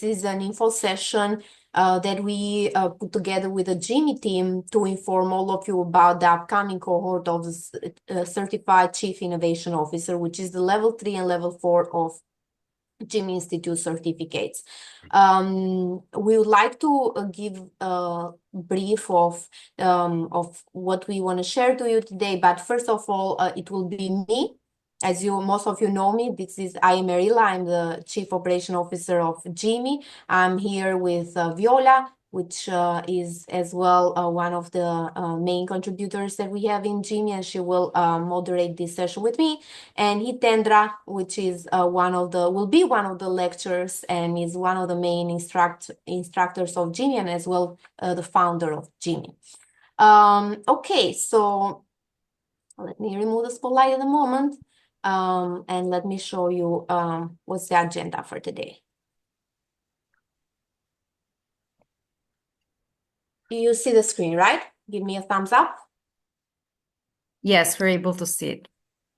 is an info session that we put together with the Jimmy team to inform all of you about the upcoming cohort of the Certified Chief Innovation Officer, which is the level 3 and level 4 of Jimmy Institute certificates. We would like to give a brief of what we want to share to you today. But first of all, it will be me. As most of you know me, I am Marila. I'm the Chief Operation Officer of Jimmy. I'm here with Viola, which is as well one of the main contributors that we have in Jimmy, and she will moderate this session with me. And Hitendra, which is will be one of the lecturers and is one of the main instructors of Jimmy, and as well the founder of Jimmy. Okay, so let me remove the spotlight at the moment. And let me show you what's the agenda for today. You see the screen, right? Give me a thumbs up. Yes, we're able to see it.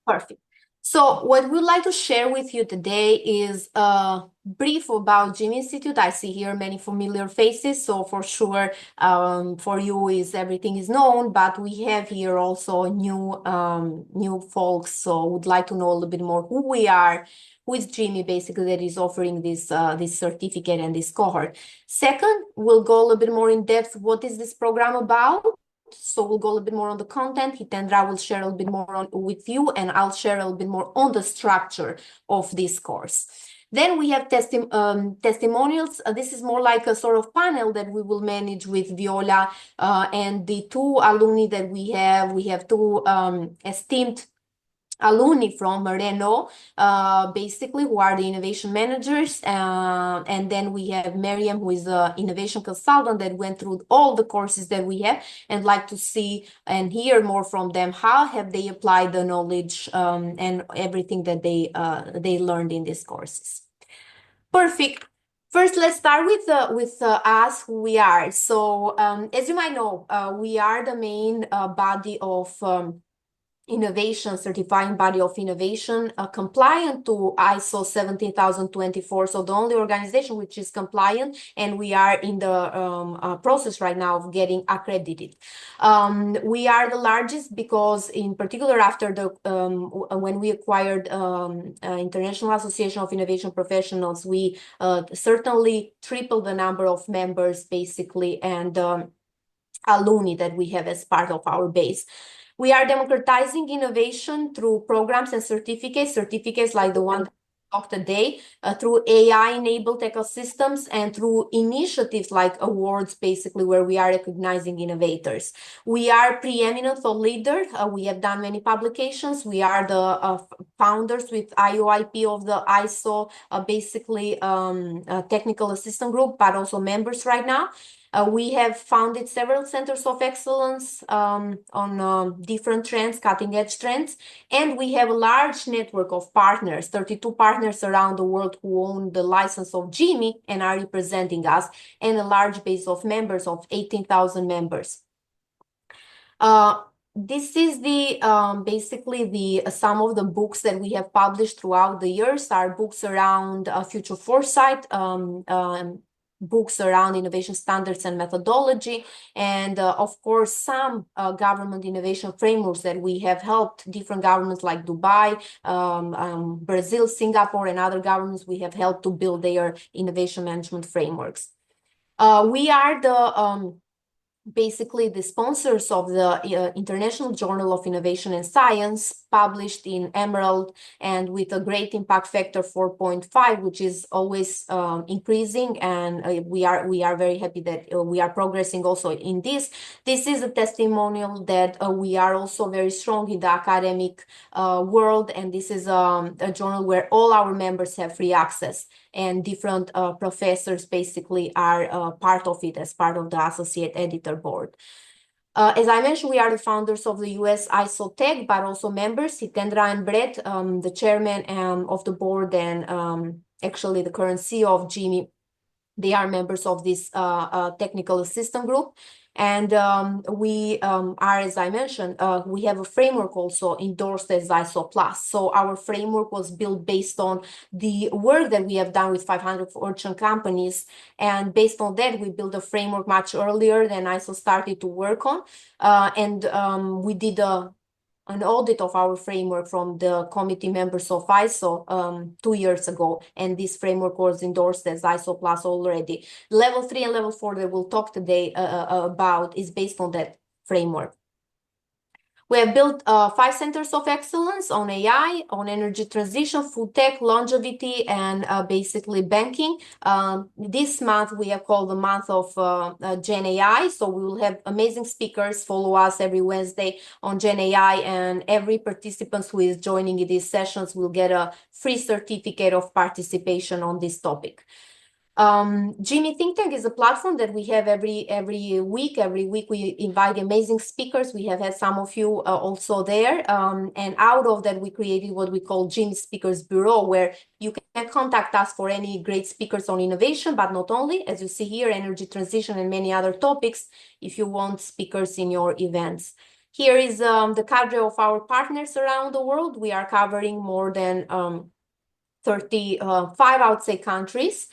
Perfect. So what we'd like to share with you today is a brief about Jimmy Institute. I see here many familiar faces, so for sure for you everything is known, but we have here also new folks, so would like to know a little bit more who we are, who is Jimmy basically that is offering this certificate and this cohort. Second, we'll go a little bit more in depth. What is this program about? So we'll go a little bit more on the content. Hitendra will share a little bit more with you, and I'll share a little bit more on the structure of this course. Then we have testimonials. This is more like a sort of panel that we will manage with Viola and the two alumni that we have. We have two esteemed alumni from Renault, basically, who are the innovation managers. And then we have Miriam, who is the innovation consultant that went through all the courses that we have, and like to see and hear more from them. How have they applied the knowledge and everything that they learned in these courses? Perfect. First, let's start with us, who we are. So, as you might know, we are the main body of innovation, certifying body of innovation, compliant to ISO 17024. So the only organization which is compliant, and we are in the process right now of getting accredited. We are the largest because, in particular, after the when we acquired International Association of Innovation Professionals, we certainly tripled the number of members, basically, and alumni that we have as part of our base. We are democratizing innovation through programs and certificates like the one of today, through AI-enabled ecosystems, and through initiatives like awards, basically, where we are recognizing innovators. We are preeminent thought leader. We have done many publications. We are the founders with IOIP of the ISO, basically technical assistant group, but also members right now. We have founded several centers of excellence on different trends, cutting-edge trends, and we have a large network of partners, 32 partners around the world who own the license of Jimmy and are representing us, and a large base of members of 18,000 members. This is basically some of the books that we have published throughout the years. Our books around future foresight, books around innovation standards and methodology, and of course some government innovation frameworks that we have helped different governments like Dubai, Brazil, Singapore, and other governments. We have helped to build their innovation management frameworks. We are basically the sponsors of the International Journal of Innovation and Science, published in Emerald and with a great impact factor 4.5, which is always increasing, and we are very happy that we are progressing also in this. This is a testimonial that we are also very strong in the academic world, and this is a journal where all our members have free access, and different professors basically are part of it as part of the associate editor board. As I mentioned, we are the founders of the US ISO Tech, but also members, Hitendra and Brett, the chairman of the board, and actually the current CEO of Jimmy, They are members of this technical assistant group. And we are, as I mentioned, we have a framework also endorsed as ISO Plus. So our framework was built based on the work that we have done with 500 Fortune companies. And based on that, we built a framework much earlier than ISO started to work on. We did an audit of our framework from the committee members of ISO 2 years ago, and this framework was endorsed as ISO Plus already. Level 3 and level 4 that we'll talk today about is based on that framework. We have built 5 centers of excellence on AI, on energy transition, food tech, longevity, and basically banking. This month we have called the month of Gen AI. So we will have amazing speakers. Follow us every Wednesday on Gen AI, and every participant who is joining in these sessions will get a free certificate of participation on this topic. Jimmy Think Tank is a platform that we have every week. Every week we invite amazing speakers. We have had some of you also there. And out of that, we created what we call Jimmy Speakers Bureau, where you can contact us for any great speakers on innovation, but not only, as you see here, energy transition and many other topics, if you want speakers in your events. Here is the cadre of our partners around the world. We are covering more than 35, I would say, countries,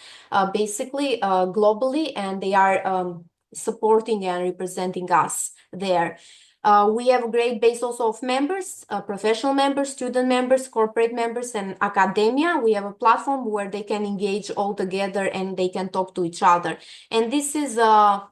basically globally, and they are supporting and representing us there. We have a great base also of members, professional members, student members, corporate members, and academia. We have a platform where they can engage all together and they can talk to each other. And this is a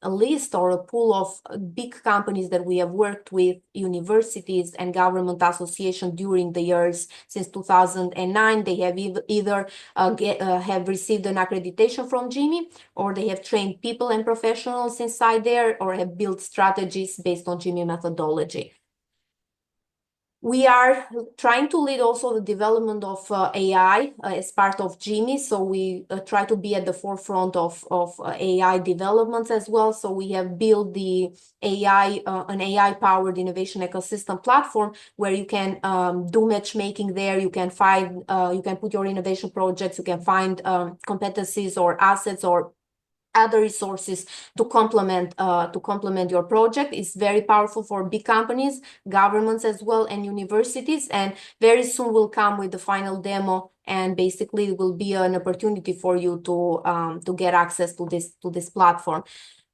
list or a pool of big companies that we have worked with, universities and government association during the years since 2009. They have either have received an accreditation from Jimmy, or they have trained people and professionals inside there, or have built strategies based on Jimmy methodology. We are trying to lead also the development of AI as part of Jimmy. So we try to be at the forefront of AI developments as well. So we have built the AI, an AI-powered innovation ecosystem platform where you can do matchmaking there. You can find, you can put your innovation projects, you can find competencies or assets or other resources to complement your project. It's very powerful for big companies, governments as well, and universities. And very soon we'll come with the final demo, and basically it will be an opportunity for you to get access to this platform.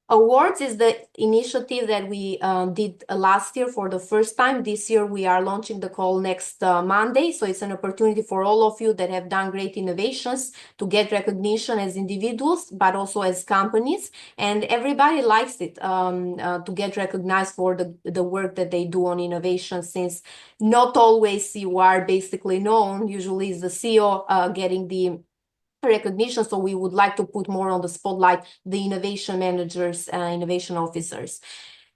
Awards is the initiative that we did last year for the first time. This year we are launching the call next Monday. So it's an opportunity for all of you that have done great innovations to get recognition as individuals, but also as companies. And everybody likes it to get recognized for the work that they do on innovation, since not always you are basically known. Usually it's the CEO getting the recognition. So we would like to put more on the spotlight the innovation managers, innovation officers.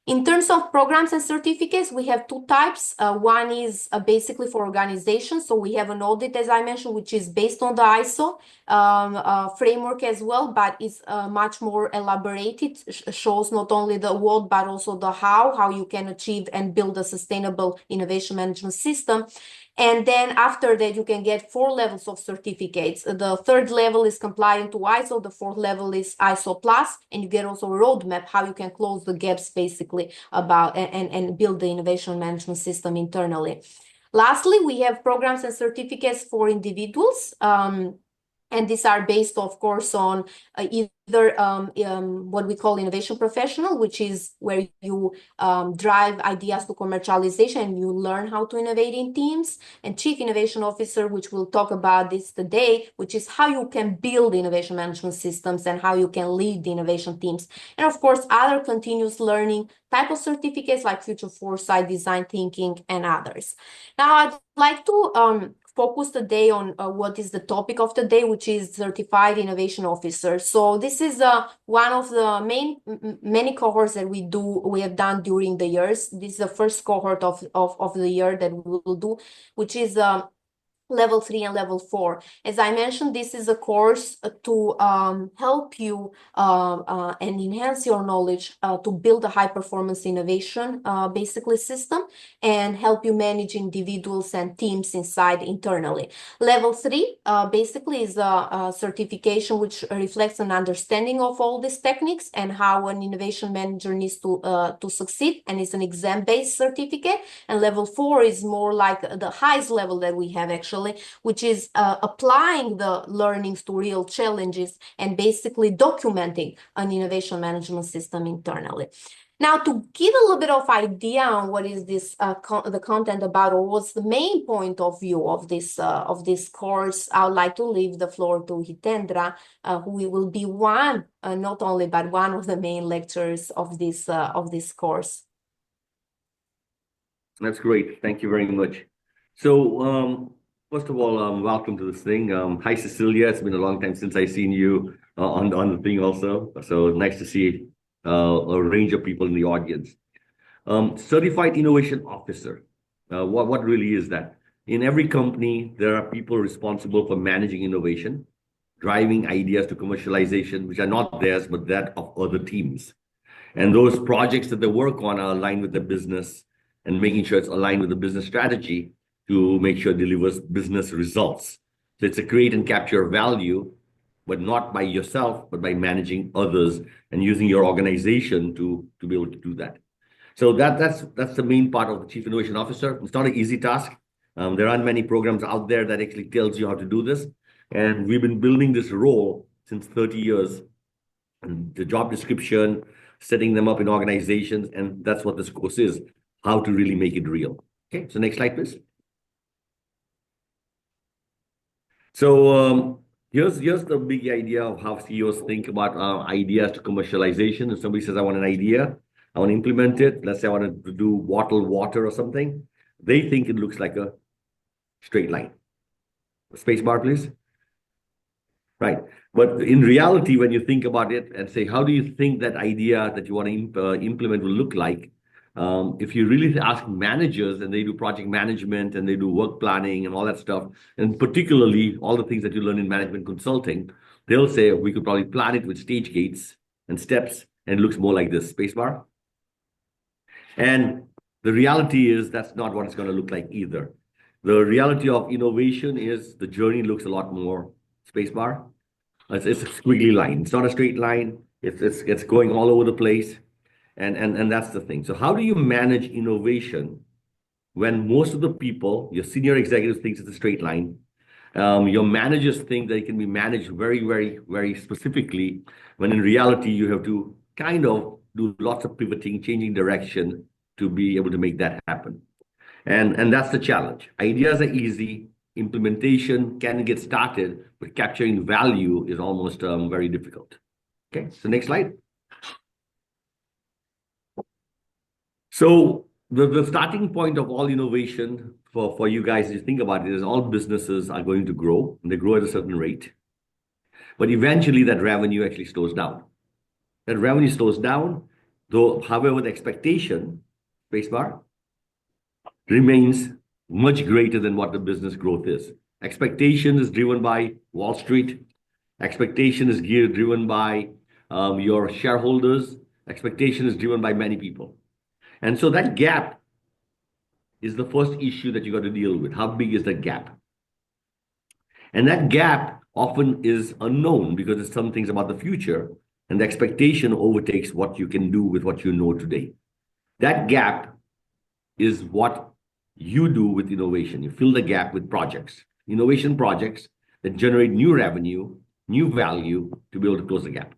In terms of programs and certificates, we have 2 types. One is basically for organizations. So we have an audit, as I mentioned, which is based on the ISO framework as well, but it's much more elaborated, shows not only the what, but also the how you can achieve and build a sustainable innovation management system. And then after that, you can get 4 levels of certificates. The 3rd level is compliant to ISO. The 4th level is ISO Plus, and you get also a roadmap how you can close the gaps basically about and build the innovation management system internally. Lastly, we have programs and certificates for individuals. And these are based, of course, on either what we call innovation professional, which is where you drive ideas to commercialization and you learn how to innovate in teams, and chief innovation officer, which we'll talk about this today, which is how you can build innovation management systems and how you can lead the innovation teams. And of course, other continuous learning type of certificates like future foresight, design thinking, and others. Now, I'd like to focus today on what is the topic of the day, which is certified innovation officer. So this is one of the many cohorts that we have done during the years. This is the first cohort of the year that we will do, which is level 3 and level 4. As I mentioned, this is a course to help you and enhance your knowledge to build a high performance innovation basically system and help you manage individuals and teams inside internally. Level 3 basically is a certification which reflects an understanding of all these techniques and how an innovation manager needs to succeed, and it's an exam-based certificate. And level 4 is more like the highest level that we have actually, which is applying the learnings to real challenges and basically documenting an innovation management system internally. Now, to give a little bit of idea on what is this the content about, or what's the main point of view of this course, I would like to leave the floor to Hitendra, who will be one, not only but one of the main lecturers of this course. That's great. Thank you very much. So, first of all, welcome to this thing. Hi, Cecilia. It's been a long time since I've seen you on the thing also. So nice to see a range of people in the audience. Certified Innovation Officer. What really is that? In every company, there are people responsible for managing innovation, driving ideas to commercialization, which are not theirs, but that of other teams. And those projects that they work on are aligned with the business and making sure it's aligned with the business strategy to make sure it delivers business results. So it's a create and capture value, but not by yourself, but by managing others and using your organization to be able to do that. So that's the main part of the Chief Innovation Officer. It's not an easy task. There aren't many programs out there that actually tells you how to do this. And we've been building this role since 30 years. And the job description, setting them up in organizations, and that's what this course is, how to really make it real. Okay, so next slide, please. So here's the big idea of how CEOs think about ideas to commercialization. If somebody says, I want an idea, I want to implement it. Let's say I want to do bottled water or something. They think it looks like a straight line. Space bar, please. Right. But in reality, when you think about it and say, how do you think that idea that you want to implement will look like? If you really ask managers, and they do project management and they do work planning and all that stuff, and particularly all the things that you learn in management consulting, they'll say we could probably plan it with stage gates and steps, and it looks more like this spacebar. And the reality is that's not what it's going to look like either. The reality of innovation is the journey looks a lot more spacebar. It's a squiggly line. It's not a straight line. It's going all over the place. And that's the thing. So how do you manage innovation when most of the people, your senior executives thinks it's a straight line, your managers think that it can be managed very, very, very specifically, when in reality you have to kind of do lots of pivoting, changing direction to be able to make that happen. And that's the challenge. Ideas are easy. Implementation can get started, but capturing value is almost very difficult. Okay, so next slide. So the starting point of all innovation for you guys, as you think about it, is all businesses are going to grow, and they grow at a certain rate. But eventually that revenue actually slows down. That revenue slows down, though, however, the expectation, spacebar, remains much greater than what the business growth is. Expectation is driven by Wall Street. Expectation is driven by your shareholders. Expectation is driven by many people. And so that gap is the first issue that you got to deal with. How big is that gap? And that gap often is unknown because it's some things about the future, and the expectation overtakes what you can do with what you know today. That gap is what you do with innovation. You fill the gap with projects, innovation projects that generate new revenue, new value to be able to close the gap.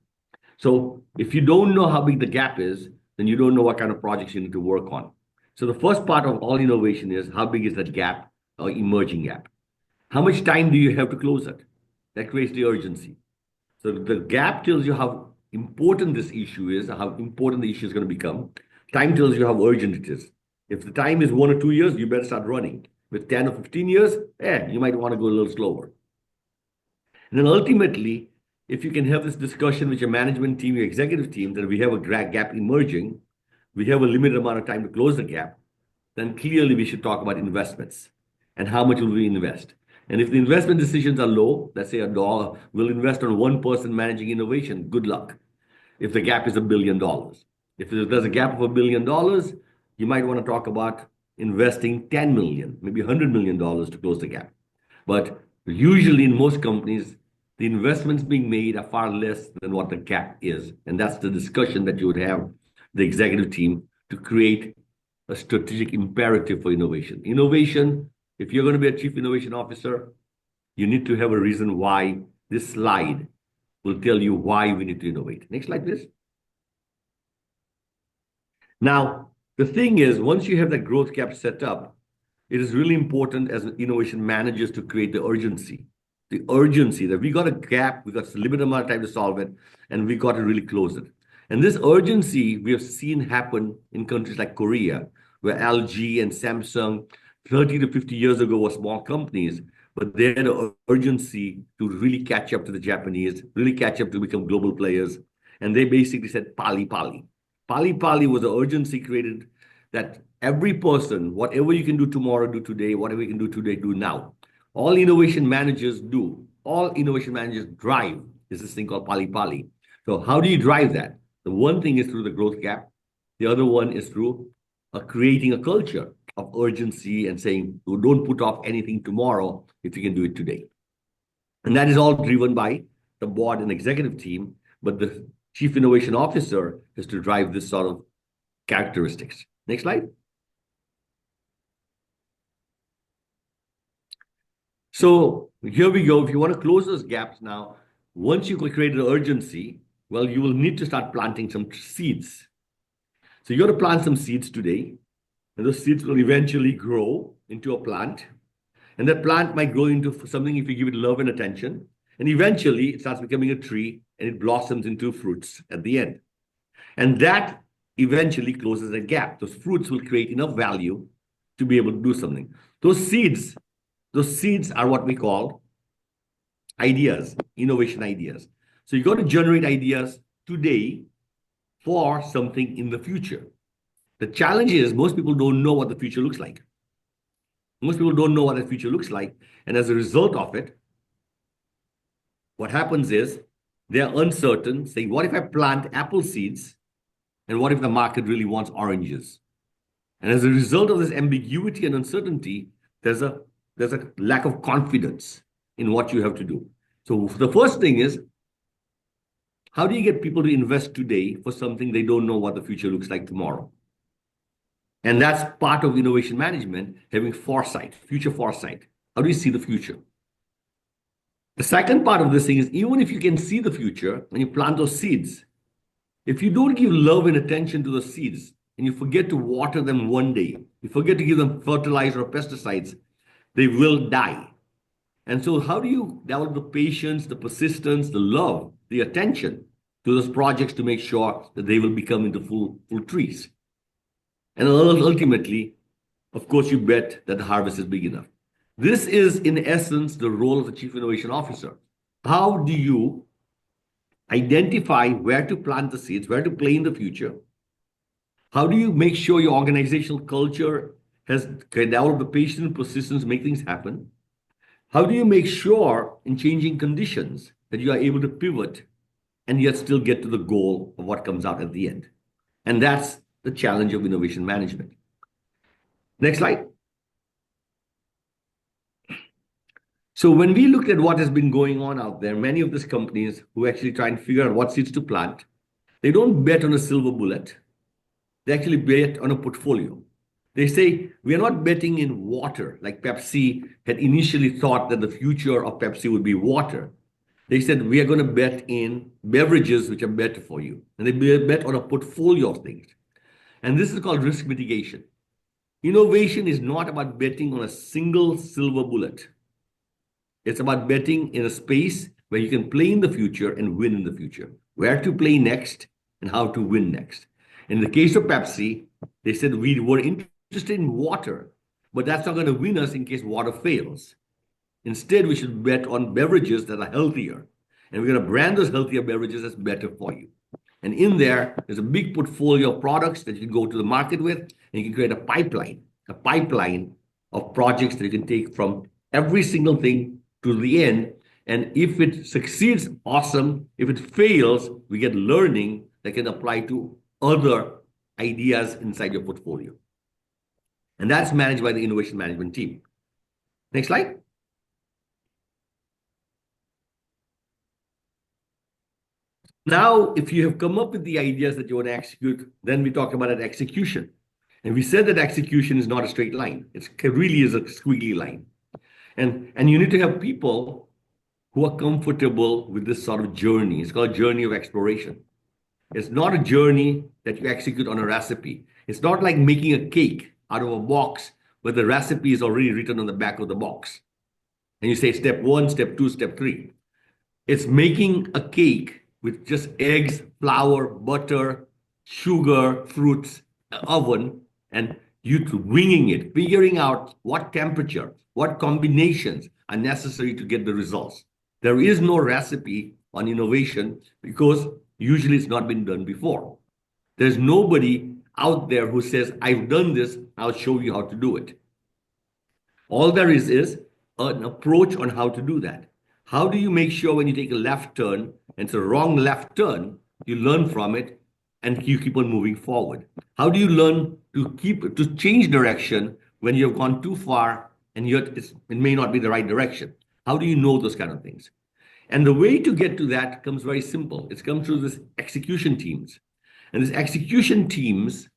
So if you don't know how big the gap is, then you don't know what kind of projects you need to work on. So the first part of all innovation is how big is that gap or emerging gap? How much time do you have to close it? That creates the urgency. So the gap tells you how important this issue is, how important the issue is going to become. Time tells you how urgent it is. If the time is 1 or 2 years, you better start running. With 10 or 15 years, you might want to go a little slower. And then ultimately, if you can have this discussion with your management team, your executive team, that we have a gap emerging, we have a limited amount of time to close the gap, then clearly we should talk about investments and how much will we invest. And if the investment decisions are low, let's say $1, we'll invest on one person managing innovation. Good luck. If the gap is $1 billion. If there's a gap of $1 billion, you might want to talk about investing 10 million, maybe $100 million to close the gap. But usually in most companies, the investments being made are far less than what the gap is. And that's the discussion that you would have the executive team to create a strategic imperative for innovation. Innovation, if you're going to be a chief innovation officer, you need to have a reason why. This slide will tell you why we need to innovate. Next slide, please. Now, the thing is, once you have that growth gap set up, it is really important as innovation managers to create the urgency. The urgency that we got a gap, we got a limited amount of time to solve it, and we got to really close it. And this urgency we have seen happen in countries like Korea, where LG and Samsung 30 to 50 years ago were small companies, but they had an urgency to really catch up to the Japanese, really catch up to become global players. And they basically said, Pali Pali. Pali Pali was the urgency created that every person, whatever you can do tomorrow, do today, whatever you can do today, do now. All innovation managers do, all innovation managers drive is this thing called Pali Pali. So how do you drive that? The one thing is through the growth gap. The other one is through creating a culture of urgency and saying, don't put off anything tomorrow if you can do it today. And that is all driven by the board and executive team, but the chief innovation officer is to drive this sort of characteristics. Next slide. So here we go. If you want to close those gaps now, once you create an urgency, well, you will need to start planting some seeds. So you're going to plant some seeds today, and those seeds will eventually grow into a plant. And that plant might grow into something if you give it love and attention. And eventually it starts becoming a tree and it blossoms into fruits at the end. And that eventually closes a gap. Those fruits will create enough value to be able to do something. Those seeds are what we call ideas, innovation ideas. So you got to generate ideas today for something in the future. The challenge is most people don't know what the future looks like. Most people don't know what the future looks like. And as a result of it, what happens is they're uncertain, saying, what if I plant apple seeds? And what if the market really wants oranges? And as a result of this ambiguity and uncertainty, there's a lack of confidence in what you have to do. So the first thing is, how do you get people to invest today for something they don't know what the future looks like tomorrow? And that's part of innovation management, having foresight, future foresight. How do you see the future? The second part of this thing is, even if you can see the future and you plant those seeds, if you don't give love and attention to the seeds and you forget to water them one day, you forget to give them fertilizer or pesticides, they will die. And so how do you develop the patience, the persistence, the love, the attention to those projects to make sure that they will become into full trees? And ultimately, of course, you bet that the harvest is big enough. This is, in essence, the role of the chief innovation officer. How do you identify where to plant the seeds, where to play in the future? How do you make sure your organizational culture has developed the patience and persistence to make things happen? How do you make sure in changing conditions that you are able to pivot and yet still get to the goal of what comes out at the end? And that's the challenge of innovation management. Next slide. So when we look at what has been going on out there, many of these companies who actually try and figure out what seeds to plant, they don't bet on a silver bullet. They actually bet on a portfolio. They say, we are not betting in water, like Pepsi had initially thought that the future of Pepsi would be water. They said, we are going to bet in beverages which are better for you. And they bet on a portfolio of things. And this is called risk mitigation. Innovation is not about betting on a single silver bullet. It's about betting in a space where you can play in the future and win in the future. Where to play next and how to win next. In the case of Pepsi, they said we were interested in water, but that's not going to win us in case water fails. Instead, we should bet on beverages that are healthier. And we're going to brand those healthier beverages as better for you. And in there's a big portfolio of products that you can go to the market with, and you can create a pipeline of projects that you can take from every single thing to the end. And if it succeeds, awesome. If it fails, we get learning that can apply to other ideas inside your portfolio. And that's managed by the innovation management team. Next slide. Now, if you have come up with the ideas that you want to execute, then we talk about that execution. And we said that execution is not a straight line. It really is a squiggly line. And you need to have people who are comfortable with this sort of journey. It's called a journey of exploration. It's not a journey that you execute on a recipe. It's not like making a cake out of a box where the recipe is already written on the back of the box. And you say step 1, step 2, step 3. It's making a cake with just eggs, flour, butter, sugar, fruits, oven, and you winging it, figuring out what temperature, what combinations are necessary to get the results. There is no recipe on innovation because usually it's not been done before. There's nobody out there who says, I've done this, I'll show you how to do it. All there is an approach on how to do that. How do you make sure when you take a left turn and it's a wrong left turn, you learn from it and you keep on moving forward? How do you learn to change direction when you've gone too far and it may not be the right direction? How do you know those kind of things? And the way to get to that comes very simple. It's come through this execution teams. And these execution teams,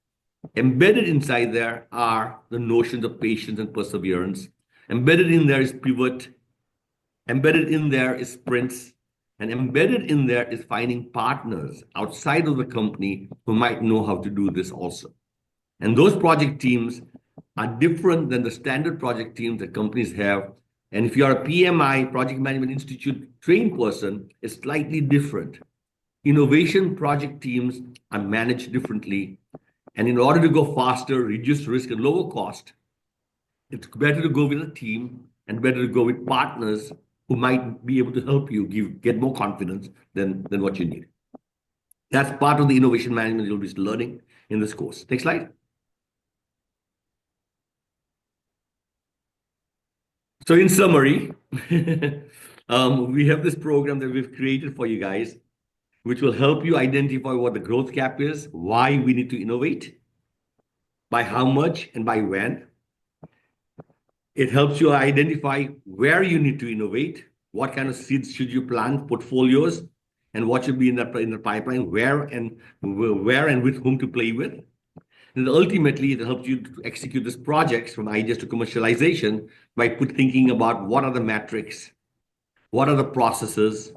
embedded inside there are the notions of patience and perseverance. Embedded in there is pivot. Embedded in there is sprints. And embedded in there is finding partners outside of the company who might know how to do this also. And those project teams are different than the standard project teams that companies have. And if you're a PMI, Project Management Institute trained person, it's slightly different. Innovation project teams are managed differently. And in order to go faster, reduce risk and lower cost, it's better to go with a team and better to go with partners who might be able to help you get more confidence than what you need. That's part of the innovation management you'll be learning in this course. Next slide. So in summary, we have this program that we've created for you guys, which will help you identify what the growth gap is, why we need to innovate, by how much and by when. It helps you identify where you need to innovate, what kind of seeds should you plant, portfolios, and what should be in the pipeline, where and with whom to play with. And ultimately, it helps you to execute these projects from ideas to commercialization by thinking about what are the metrics, what are the processes,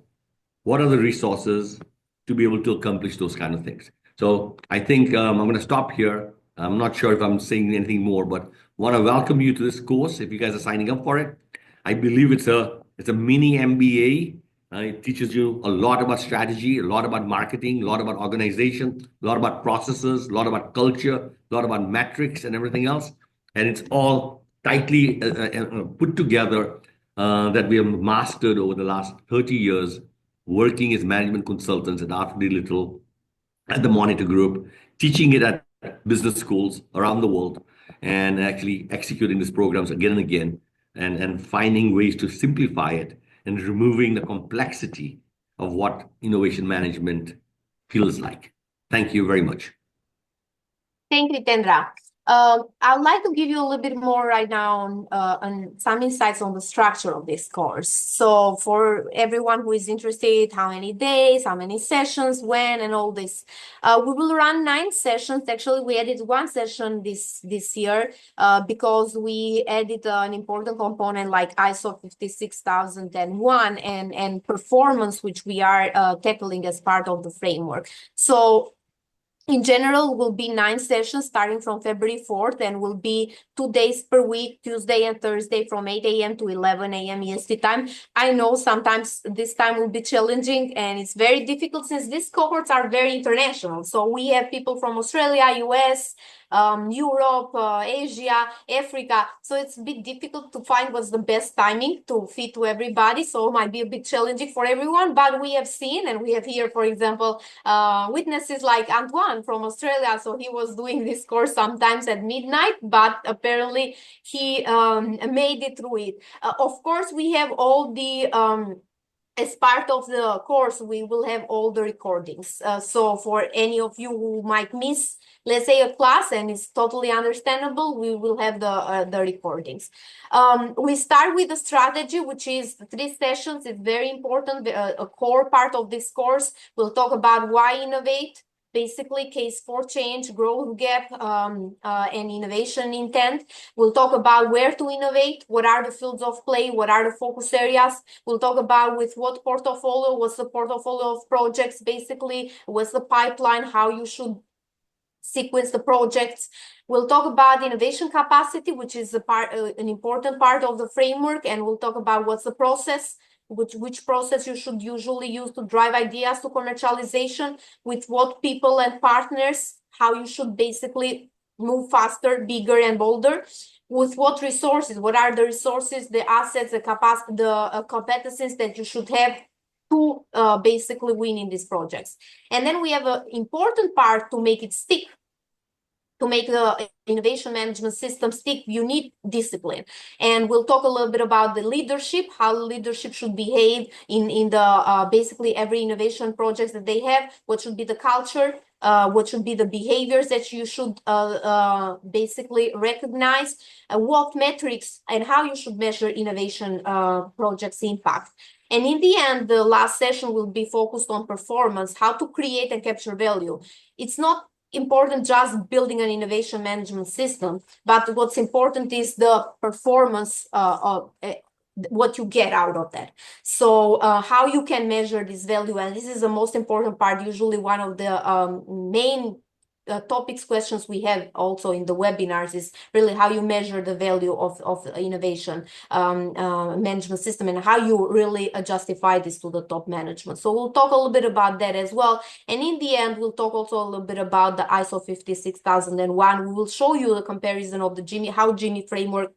what are the resources to be able to accomplish those kind of things. So I think I'm going to stop here. I'm not sure if I'm saying anything more, but want to welcome you to this course if you guys are signing up for it. I believe it's a mini MBA. It teaches you a lot about strategy, a lot about marketing, a lot about organization, a lot about processes, a lot about culture, a lot about metrics and everything else. And it's all tightly put together that we have mastered over the last 30 years working as management consultants at Arthur D. Little, at the Monitor Group, teaching it at business schools around the world, and actually executing these programs again and again, and finding ways to simplify it and removing the complexity of what innovation management feels like. Thank you very much. Thank you, Tendra. I'd like to give you a little bit more right now on some insights on the structure of this course. So for everyone who is interested, how many days, how many sessions, when, and all this. We will run 9 sessions. Actually, we added 1 session this year because we added an important component like ISO 56001 and performance, which we are tackling as part of the framework. So in general, will be 9 sessions starting from February 4th and will be 2 days per week, Tuesday and Thursday from 8 a.m. to 11 a.m. EST time. I know sometimes this time will be challenging and it's very difficult since these cohorts are very international. So we have people from Australia, US, Europe, Asia, Africa. So it's a bit difficult to find what's the best timing to fit to everybody. So it might be a bit challenging for everyone, but we have seen, and we have here, for example, witnesses like Antoine from Australia. So he was doing this course sometimes at midnight, but apparently he made it through it. Of course, we have all the as part of the course, we will have all the recordings. So for any of you who might miss, let's say, a class, and it's totally understandable, we will have the recordings. We start with the strategy, which is 3 sessions. It's very important, a core part of this course. We'll talk about why innovate, basically case for change, growth gap, and innovation intent. We'll talk about where to innovate, what are the fields of play, what are the focus areas. We'll talk about with what portfolio, what's the portfolio of projects, basically, what's the pipeline, how you should sequence the projects. We'll talk about innovation capacity, which is an important part of the framework, and we'll talk about what's the process, which process you should usually use to drive ideas to commercialization, with what people and partners, how you should basically move faster, bigger, and bolder, with what resources, what are the resources, the assets, the capacity, the competencies that you should have to basically win in these projects. And then we have an important part to make it stick. To make the innovation management system stick, you need discipline. And we'll talk a little bit about the leadership, how leadership should behave in the basically every innovation projects that they have, what should be the culture, what should be the behaviors that you should basically recognize, what metrics and how you should measure innovation projects impact. And in the end, the last session will be focused on performance, how to create and capture value. It's not important just building an innovation management system, but what's important is the performance of what you get out of that. So how you can measure this value, and this is the most important part, usually one of the main topics questions we have also in the webinars is really how you measure the value of innovation management system, and how you really justify this to the top management. So we'll talk a little bit about that as well. And in the end, we'll talk also a little bit about the ISO 56001. We will show you the comparison of the Jimmy, how Jimmy framework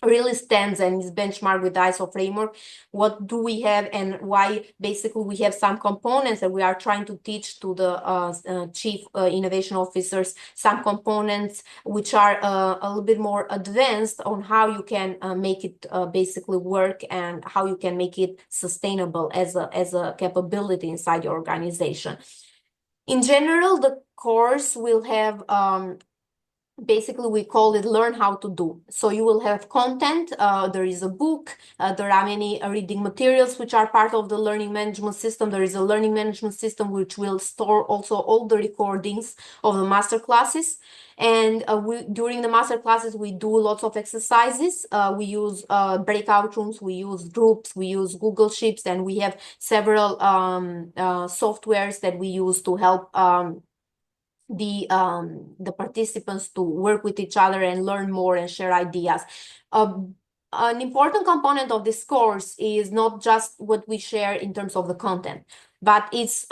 really stands and is benchmarked with the ISO framework. What do we have, and why basically we have some components that we are trying to teach to the chief innovation officers, some components which are a little bit more advanced on how you can make it basically work, and how you can make it sustainable as a capability inside your organization. In general, the course will have basically, we call it learn how to do. So you will have content, there is a book, there are many reading materials which are part of the learning management system. There is a learning management system which will store also all the recordings of the master classes. And during the master classes, we do lots of exercises. We use breakout rooms, we use groups, we use Google Sheets, and we have several softwares that we use to help the participants to work with each other and learn more and share ideas. An important component of this course is not just what we share in terms of the content, but it's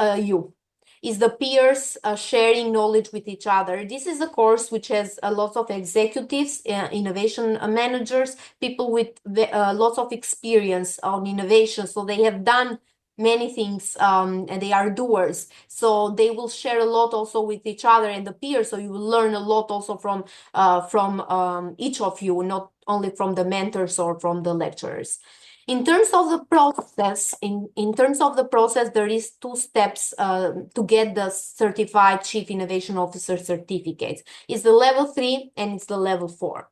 is the peers sharing knowledge with each other. This is a course which has a lot of executives, innovation managers, people with lots of experience on innovation. So they have done many things, and they are doers. So they will share a lot also with each other and the peers. So you will learn a lot also from each of you, not only from the mentors or from the lecturers. In terms of the process, there is 2 steps to get the certified Chief Innovation Officer certificate. It's the level 3 and it's the level 4.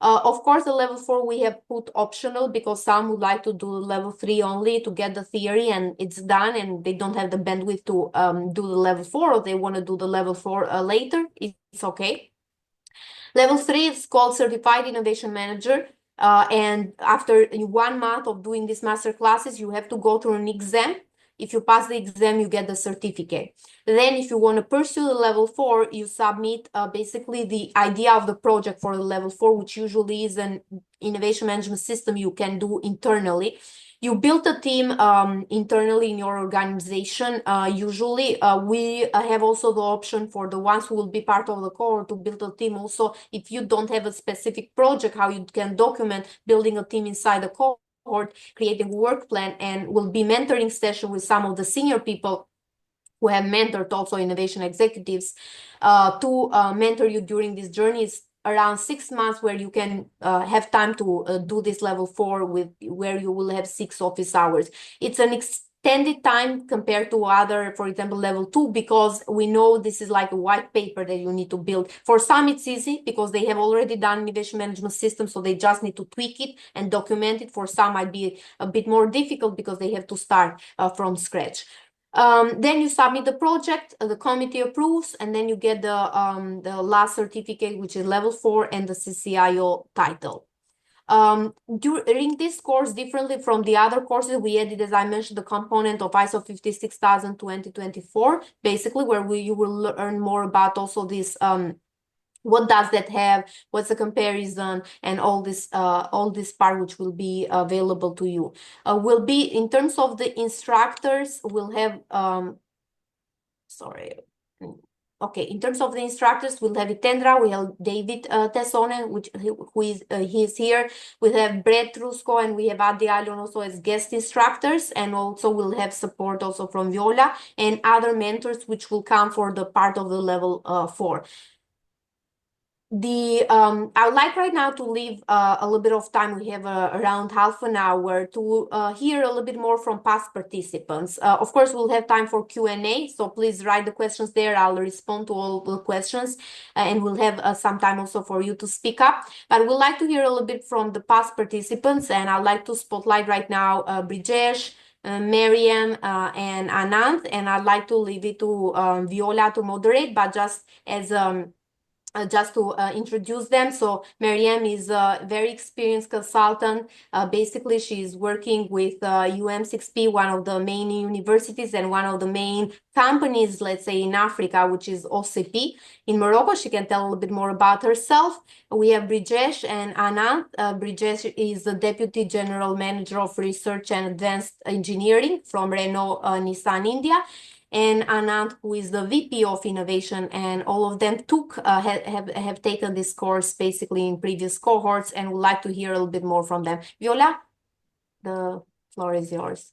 Of course, the level 4 we have put optional because some would like to do level 3 only to get the theory and it's done, and they don't have the bandwidth to do the level 4, or they want to do the level 4 later. It's okay. Level 3 is called Certified Innovation Manager. And after 1 month of doing these master classes, you have to go through an exam. If you pass the exam, you get the certificate. Then if you want to pursue the level 4, you submit basically the idea of the project for the level 4, which usually is an innovation management system you can do internally. You build a team internally in your organization. Usually, we have also the option for the ones who will be part of the cohort to build a team. Also, if you don't have a specific project, how you can document building a team inside the cohort, creating a work plan, and will be mentoring session with some of the senior people who have mentored also innovation executives to mentor you during this journey. It's around 6 months where you can have time to do this level 4 with where you will have 6 office hours. It's an extended time compared to other, for example, level 2, because we know this is like a white paper that you need to build. For some, it's easy because they have already done innovation management system, so they just need to tweak it and document it. For some, might be a bit more difficult because they have to start from scratch. Then you submit the project, the committee approves, and then you get the last certificate, which is level 4, and the CCIO title. During this course, differently from the other courses, we added, as I mentioned, the component of ISO 56000 2024, basically, where you will learn more about also this what does that have, what's the comparison, and all this part which will be available to you. Will be in terms of the instructors, we'll have sorry. Okay, in terms of the instructors, we'll have Itendra, we have David Tessonen, who is he's here. We have Brett Trusco, and we have Adi Alion also as guest instructors, and also we'll have support also from Viola and other mentors, which will come for the part of the level 4. I would like right now to leave a little bit of time. We have around half an hour to hear a little bit more from past participants. Of course, we'll have time for Q&A, so please write the questions there. I'll respond to all the questions, and we'll have some time also for you to speak up. But we'd like to hear a little bit from the past participants, and I'd like to spotlight right now Brijesh, Miriam, and Anand, and I'd like to leave it to Viola to moderate, but just as just to introduce them. So Mariam is a very experienced consultant. Basically, she's working with UM6P, one of the main universities and one of the main companies, let's say, in Africa, which is OCP. In Morocco, she can tell a little bit more about herself. We have Brijesh and Anand. Brijesh is the Deputy General Manager of Research and Advanced Engineering from Renault Nissan India, and Anand, who is the VP of Innovation, and all of them have taken this course basically in previous cohorts, and would like to hear a little bit more from them. Viola, the floor is yours.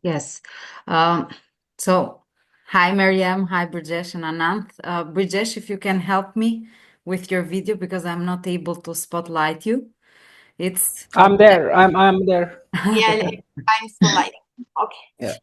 Yes. So, hi, Mariam. Hi, Brijesh and Anand. Brijesh, if you can help me with your video because I'm not able to spotlight you. I'm there. I'm there. Yeah, I'm spotlighting. Okay. Yeah.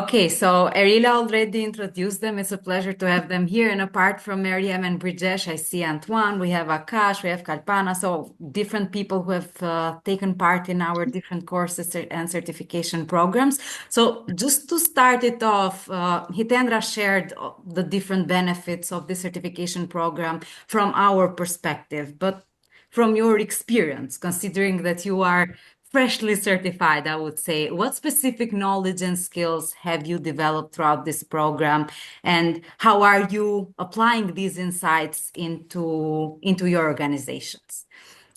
Okay, so Erila already introduced them. It's a pleasure to have them here. And apart from Mariam and Brijesh, I see Antoine, we have Akash, we have Kalpana, so different people who have taken part in our different courses and certification programs. So just to start it off, Hitendra shared the different benefits of the certification program from our perspective, but from your experience, considering that you are freshly certified, I would say, what specific knowledge and skills have you developed throughout this program, and how are you applying these insights into your organizations?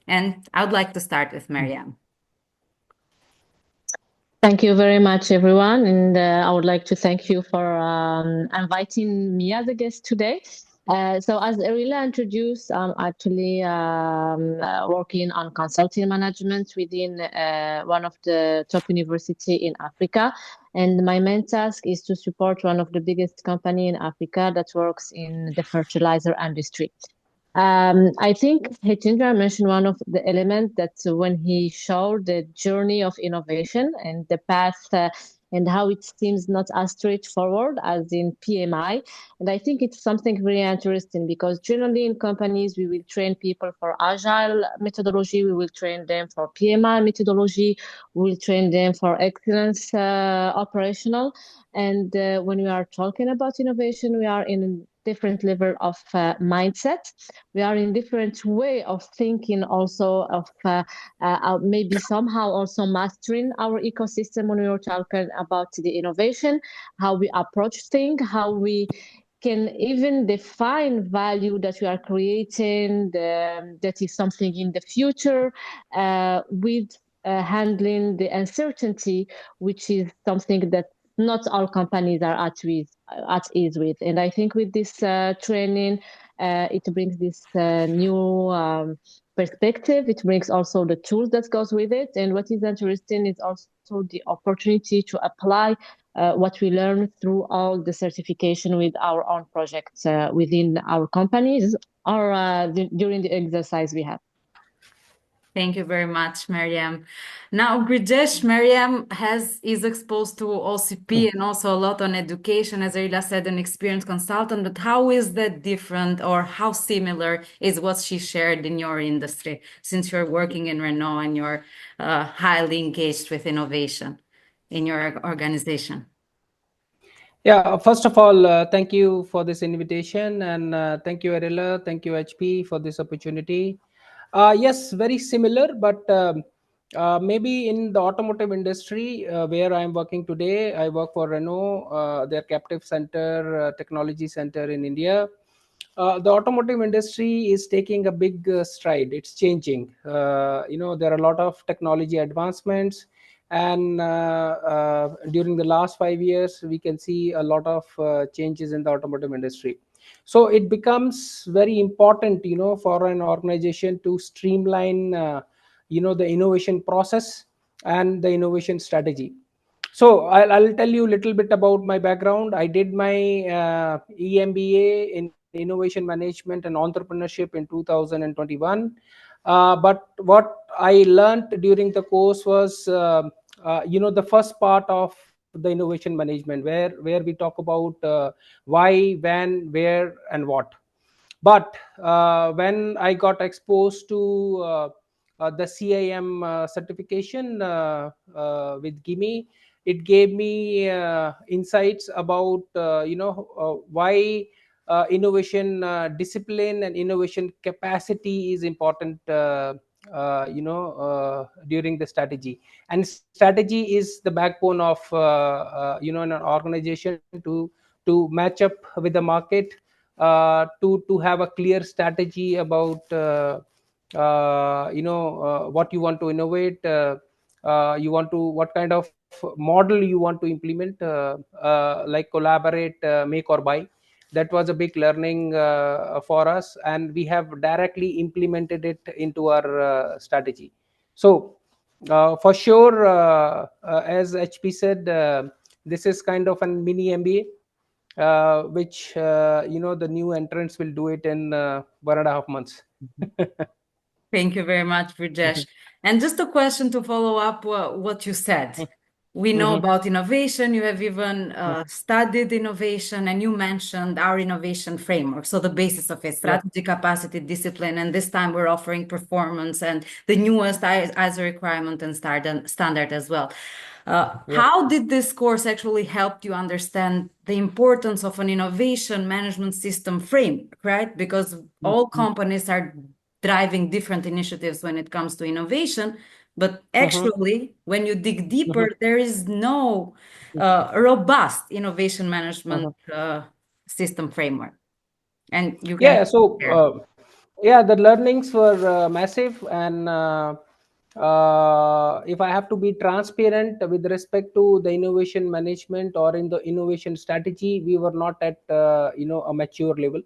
And I would like to start with Mariam. Thank you very much, everyone. And I would like to thank you for inviting me as a guest today. So as Erila introduced, I'm actually working on consulting management within one of the top university in Africa. And my main task is to support one of the biggest company in Africa that works in the fertilizer industry. I think Hitendra mentioned one of the elements that when he showed the journey of innovation and the path and how it seems not as straightforward as in PMI. And I think it's something very interesting because generally in companies, we will train people for agile methodology, we will train them for PMI methodology, we will train them for excellence operational. And when we are talking about innovation, we are in a different level of mindset. We are in different way of thinking also of maybe somehow also mastering our ecosystem when we were talking about the innovation, how we approach things, how we can even define value that we are creating, that is something in the future with handling the uncertainty, which is something that not all companies are at ease with. And I think with this training, it brings this new perspective. It brings also the tools that goes with it. And what is interesting is also the opportunity to apply what we learn through all the certification with our own projects within our companies or during the exercise we have. Thank you very much, Mariam. Now, Brijesh, Mariam is exposed to OCP and also a lot on education, as Arila said, an experienced consultant. But how is that different, or how similar is what she shared in your industry, since you're working in Renault and you're highly engaged with innovation in your organization? Yeah, first of all, thank you for this invitation, and thank you, Arilla, thank you, HP, for this opportunity. Yes, very similar, but maybe in the automotive industry where I am working today, I work for Renault, their captive center, technology center in India. The automotive industry is taking a big stride. It's changing. There are a lot of technology advancements, and during the last 5 years we can see a lot of changes in the automotive industry. So it becomes very important, for an organization to streamline the innovation process and the innovation strategy. So I'll tell you a little bit about my background. I did my EMBA in innovation management and entrepreneurship in 2021. But what I learned during the course was, the first part of the innovation management, where we talk about why, when, where, and what. But when I got exposed to the CIM certification with Gimme, it gave me insights about why innovation discipline and innovation capacity is important during the strategy. And strategy is the backbone of an organization to match up with the market, to have a clear strategy about what you want to innovate, what kind of model you want to implement, like collaborate, make or buy. That was a big learning for us, and we have directly implemented it into our strategy. So for sure, as HP said, this is kind of a mini MBA, which the new entrants will do it in 1.5 months. Thank you very much, Brijesh. And just a question to follow up what you said. We know about innovation. You have even studied innovation, and you mentioned our innovation framework. So the basis of it, strategy, capacity, discipline, and this time we're offering performance and the newest ISO requirement and standard as well. How did this course actually help you understand the importance of an innovation management system framework, right? Because all companies are driving different initiatives when it comes to innovation, but actually, when you dig deeper, there is no robust innovation management system framework. And you can the learnings were massive. And if I have to be transparent with respect to the innovation management or in the innovation strategy, we were not at a mature level.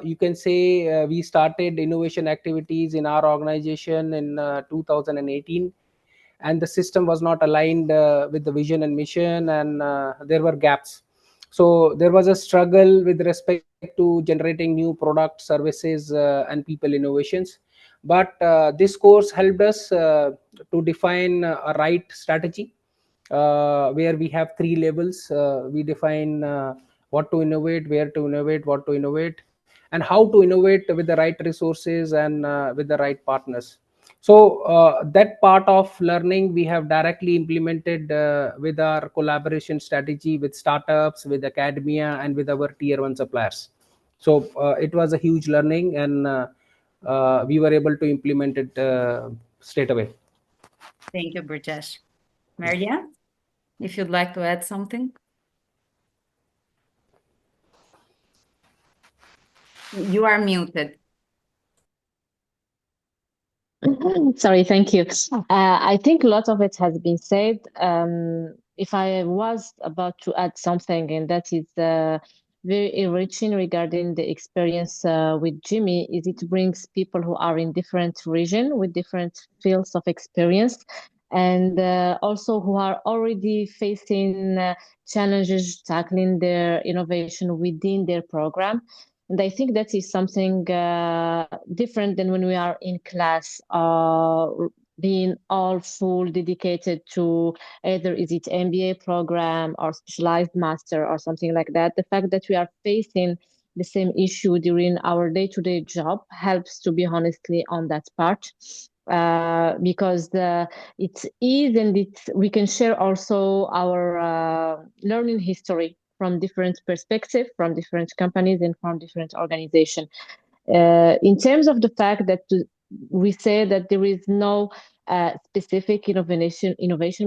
You can say we started innovation activities in our organization in 2018, and the system was not aligned with the vision and mission, and there were gaps. So there was a struggle with respect to generating new product, services, and people innovations. But this course helped us to define a right strategy, where we have 3 levels. We define what to innovate, where to innovate, what to innovate, and how to innovate with the right resources and with the right partners. So that part of learning we have directly implemented with our collaboration strategy with startups, with academia, and with our tier 1 suppliers. So it was a huge learning, and we were able to implement it straight away. Thank you, Brijesh. Maria, if you'd like to add something. You are muted. Sorry, thank you. I think a lot of it has been said. If I was about to add something, and that is very enriching regarding the experience with Jimmy, is it brings people who are in different region with different fields of experience, and also who are already facing challenges tackling their innovation within their program. And I think that is something different than when we are in class, being all full dedicated to either is it MBA program or specialized master or something like that. The fact that we are facing the same issue during our day-to-day job helps, to be honestly, on that part. Because it is, and we can share also our learning history from different perspectives, from different companies and from different organizations. In terms of the fact that we say that there is no specific innovation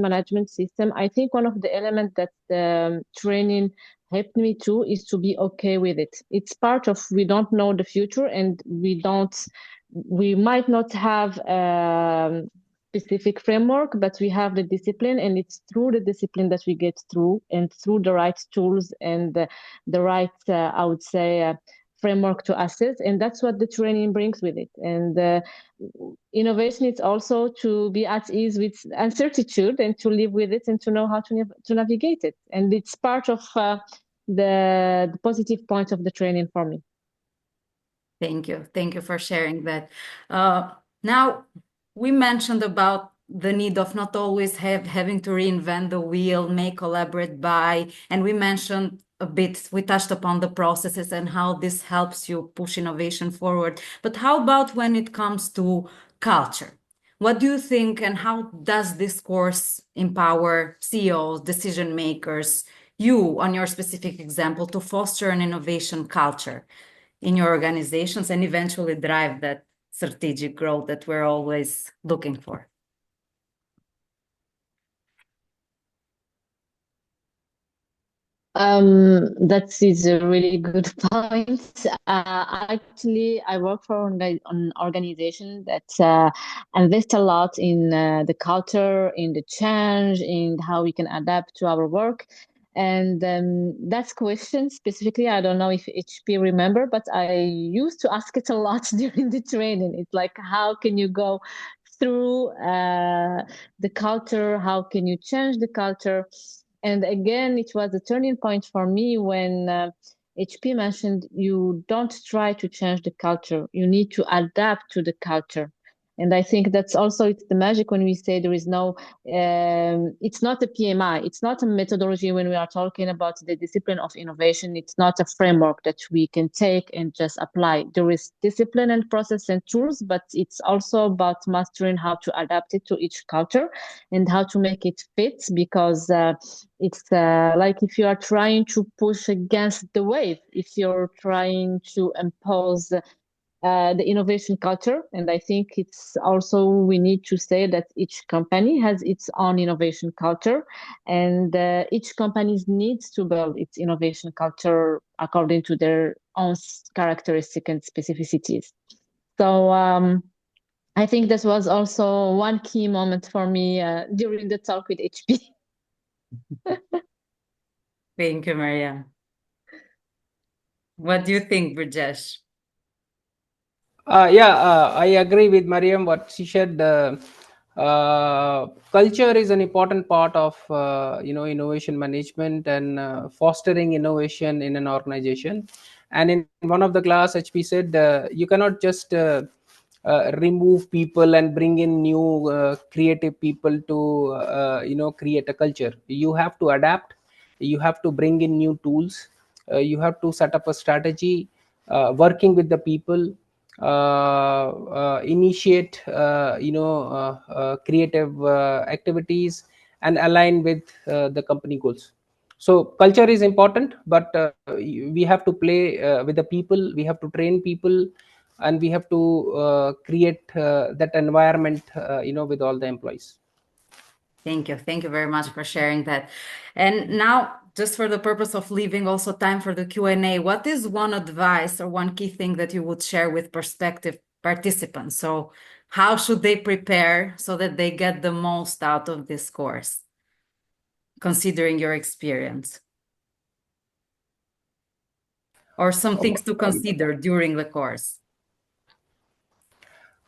management system, I think one of the elements that training helped me to is to be okay with it. It's part of, we don't know the future, and we might not have specific framework, but we have the discipline, and it's through the discipline that we get through, and through the right tools and the right, I would say, framework to assess, and that's what the training brings with it. And innovation is also to be at ease with uncertainty and to live with it and to know how to navigate it. And it's part of the positive point of the training for me. Thank you. Thank you for sharing that. Now, we mentioned about the need of not always having to reinvent the wheel, make, collaborate, buy, and we mentioned a bit, we touched upon the processes and how this helps you push innovation forward. But how about when it comes to culture? What do you think, and how does this course empower CEOs, decision makers, you on your specific example, to foster an innovation culture in your organizations and eventually drive that strategic growth that we're always looking for? That is a really good point. Actually, I work for an organization that invests a lot in the culture, in the change, in how we can adapt to our work. And that's question specifically, I don't know if HP remember, but I used to ask it a lot during the training. It's like, how can you go through the culture? How can you change the culture? And again, it was a turning point for me when HP mentioned you don't try to change the culture, you need to adapt to the culture. And I think that's also, it's the magic when we say there is no, it's not a PMI, it's not a methodology when we are talking about the discipline of innovation. It's not a framework that we can take and just apply. There is discipline and process and tools, but it's also about mastering how to adapt it to each culture and how to make it fit, because it's like if you are trying to push against the wave, if you're trying to impose the innovation culture. And I think it's also, we need to say that each company has its own innovation culture, and each company needs to build its innovation culture according to their own characteristics and specificities. So I think this was also one key moment for me during the talk with HP. Thank you, Maria. What do you think, Brijesh? I agree with Mariam what she said. Culture is an important part of innovation management and fostering innovation in an organization. And in one of the class, HP said you cannot just remove people and bring in new creative people to create a culture. You have to adapt. You have to bring in new tools. You have to set up a strategy, working with the people, initiate creative activities and align with the company goals. So culture is important, but we have to play with the people, we have to train people, and we have to create that environment with all the employees. Thank you. Thank you very much for sharing that. And now, just for the purpose of leaving also time for the Q&A, what is one advice or one key thing that you would share with prospective participants? So how should they prepare so that they get the most out of this course, considering your experience? Or some things to consider during the course?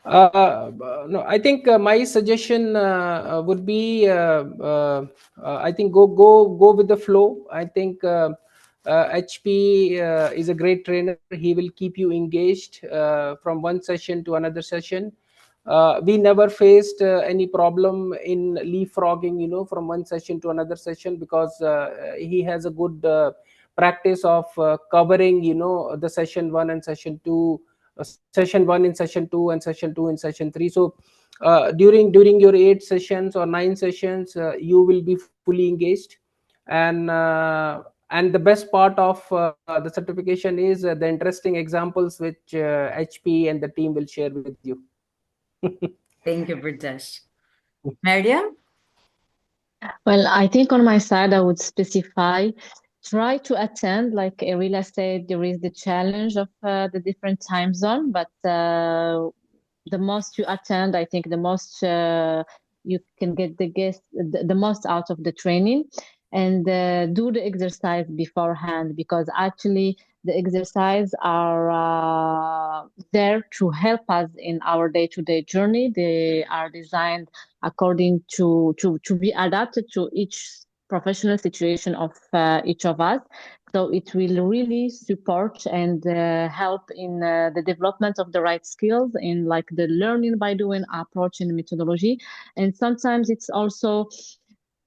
No, I think my suggestion would be, I think go with the flow. I think HP is a great trainer. He will keep you engaged from one session to another session. We never faced any problem in leapfrogging, from one session to another session, because he has a good practice of covering, the session one and session two, session one in session two and session two in session three. So during your 8 sessions or 9 sessions, you will be fully engaged. And the best part of the certification is the interesting examples which HP and the team will share with you. Thank you, Brijesh. Mariam? Well, I think on my side, I would specify try to attend, like Erila said, there is the challenge of the different time zone, but the most you attend, I think the most you can get the most out of the training, and do the exercise beforehand, because actually the exercise are there to help us in our day-to-day journey. They are designed according to be adapted to each professional situation of each of us. So it will really support and help in the development of the right skills, in like the learning by doing approach and methodology. And sometimes it's also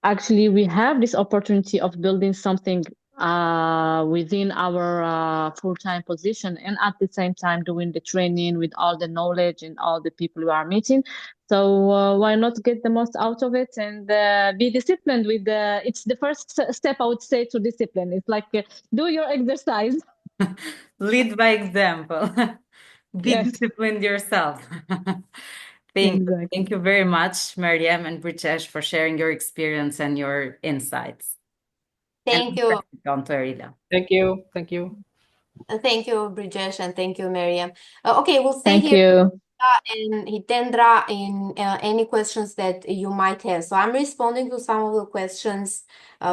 actually we have this opportunity of building something within our full-time position, and at the same time doing the training with all the knowledge and all the people we are meeting. So why not get the most out of it and be disciplined with the, it's the first step I would say to discipline. It's like do your exercise. Lead by example. Be Yes, disciplined yourself. Thank you. exactly. Thank you very much, Mariam and Brijesh, for sharing your experience and your insights. Thank you. On to Erila. Thank you. Thank you. Thank you, Brijesh, and thank you, Miriam. Okay, we'll stay Thank here you. and Hitendra in any questions that you might have. So I'm responding to some of the questions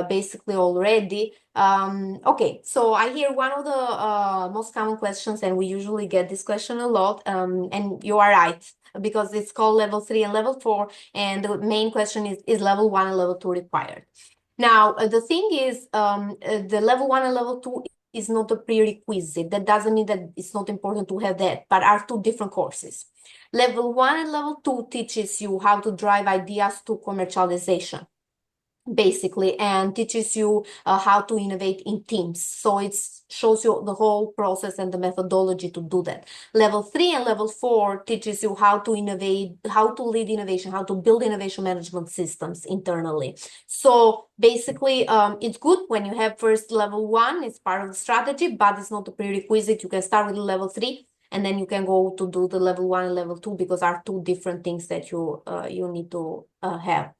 basically already. Okay, so I hear one of the most common questions, and we usually get this question a lot, and you are right, because it's called level 3 and level 4, and the main question is level 1 and level 2 required. Now, the thing is, the level 1 and level 2 is not a prerequisite. That doesn't mean that it's not important to have that, but are two different courses. Level 1 and level 2 teaches you how to drive ideas to commercialization, basically, and teaches you how to innovate in teams. So it shows you the whole process and the methodology to do that. Level 3 and level 4 teaches you how to innovate, how to lead innovation, how to build innovation management systems internally. So basically, it's good when you have first level 1, it's part of the strategy, but it's not a prerequisite. You can start with level 3, and then you can go to do the level 1 and level 2, because are two different things that you need to have.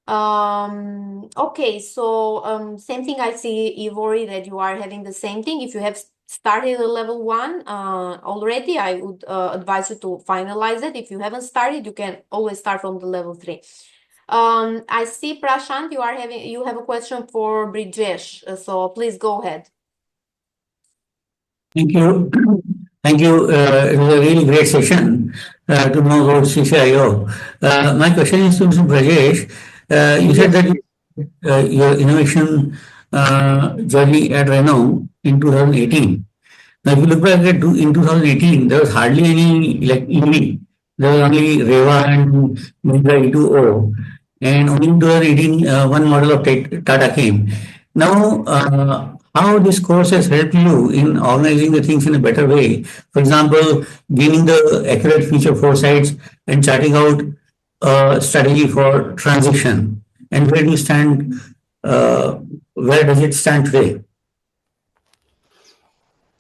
Okay, so same thing. I see, Ivory, that you are having the same thing. If you have started a level 1 already, I would advise you to finalize it. If you haven't started, you can always start from the level 3. I see, Prashant, you have a question for Brijesh, so please go ahead. Thank you. Thank you. It was a really great session to know about CCIO. My question is to Mr. Brajesh. You said that your innovation journey at Renault in 2018. Now, if you look back at in 2018, there was hardly any like EV. There was only Reva and Mahindra E2O. And only in 2018, one model of Tata came. Now, how this course has helped you in organizing the things in a better way? For example, gaining the accurate future foresights and charting out a strategy for transition. And where do you stand? Where does it stand today?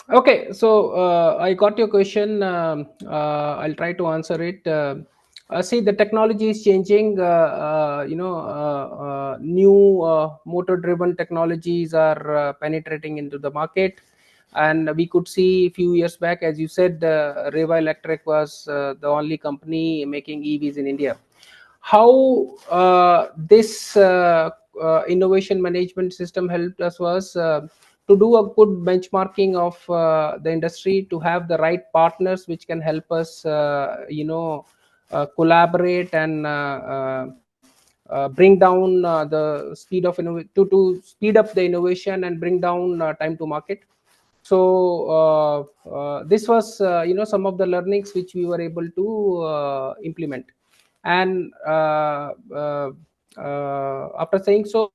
Okay, so I got your question. I'll try to answer it. See, the technology is changing. New motor-driven technologies are penetrating into the market. And we could see a few years back, as you said, Reva Electric was the only company making EVs in India. How this innovation management system helped us was to do a good benchmarking of the industry, to have the right partners which can help us collaborate and bring down the speed of to speed up the innovation and bring down time to market. So this was some of the learnings which we were able to implement. And after saying so,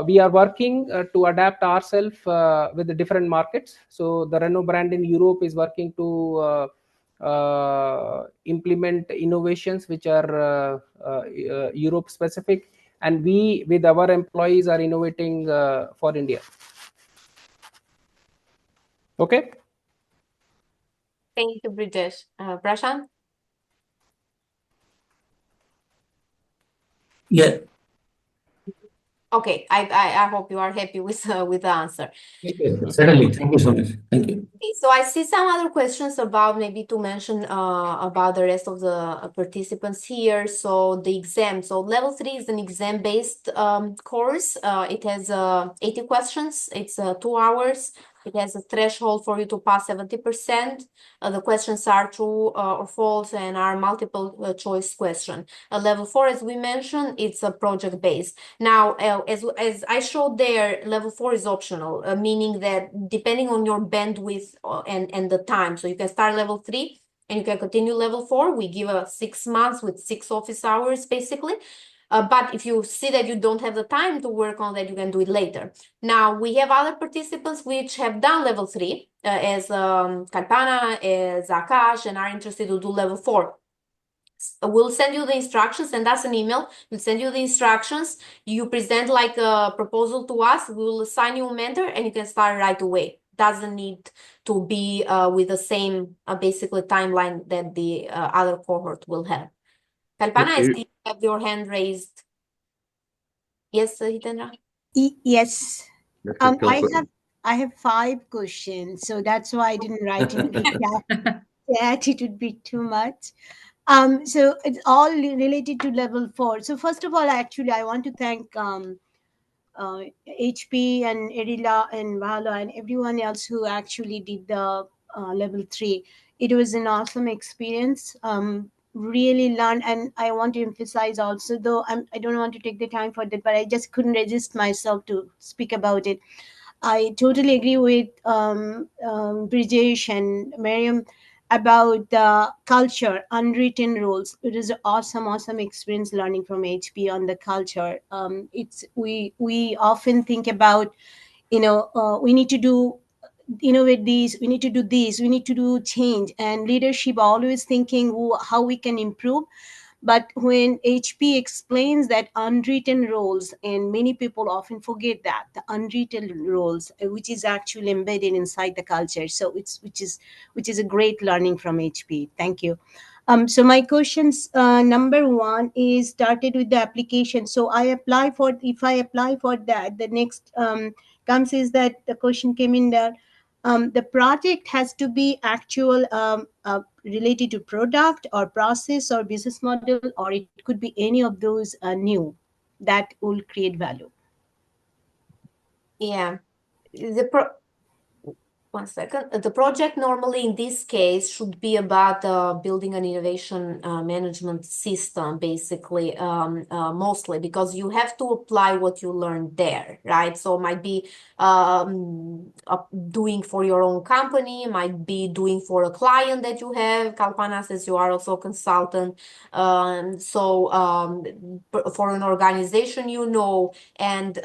we are working to adapt ourselves with the different markets. So the Renault brand in Europe is working to implement innovations which are Europe specific, and we with our employees are innovating for India. Okay. Thank you, Brijesh. Prashant? Yeah. Okay, I hope you are happy with the answer. Certainly. Thank you so much. Thank you. Okay, so I see some other questions about maybe to mention about the rest of the participants here. So the exam, so level 3 is an exam-based course. It has 80 questions. It's 2 hours. It has a threshold for you to pass 70%. The questions are true or false and are multiple choice question. Level 4, as we mentioned, it's a project based. Now, as I showed there, level 4 is optional, meaning that depending on your bandwidth and the time, so you can start level 3 and you can continue level 4. We give 6 months with 6 office hours, basically. But if you see that you don't have the time to work on that, you can do it later. Now, we have other participants which have done level 3, as Kalpana, as Akash, and are interested to do level 4. We'll send you the instructions, and that's an email. We'll send you the instructions. You present like a proposal to us. We'll assign you a mentor, and you can start right away. Doesn't need to be with the same basically timeline that the other cohort will have. Kalpana, I see you have your hand raised. Yes, Hitendra? Yes. That's a I have 5 questions, so that's why I didn't write into the chat. It would be too much. So it's all related to level 4. So first of all, actually, I want to thank HP and Erila and Vala and everyone else who actually did the level 3. It was an awesome experience. Really learned, and I want to emphasize also, though I don't want to take the time for that, but I just couldn't resist myself to speak about it. I totally agree with Brijesh and Miriam about the culture, unwritten rules. It is an awesome experience learning from HP on the culture. It's we often think about, we need to do innovate these, we need to do this, we need to do change, and leadership always thinking how we can improve. But when HP explains that unwritten rules, and many people often forget that the unwritten rules, which is actually embedded inside the culture. So which is a great learning from HP. Thank you. So my questions, number 1 is started with the application. So if I apply for that, the next comes is that the question came in that the project has to be actual related to product or process or business model, or it could be any of those new that will create value. Yeah. One second. The project normally in this case should be about building an innovation management system, basically, mostly because you have to apply what you learned there, right? So it might be doing for your own company, might be doing for a client that you have. Kalpana says you are also a consultant. For an organization, and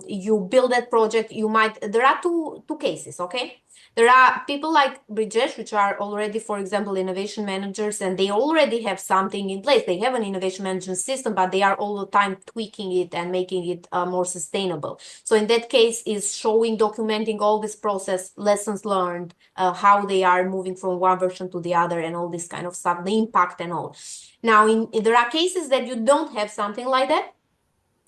you build that project, there are two cases, okay? There are people like Brijesh, which are already, for example, innovation managers, and they already have something in place. They have an innovation management system, but they are all the time tweaking it and making it more sustainable. So in that case, is showing, documenting all this process, lessons learned, how they are moving from one version to the other, and all this kind of stuff, the impact and all. Now, there are cases that you don't have something like that.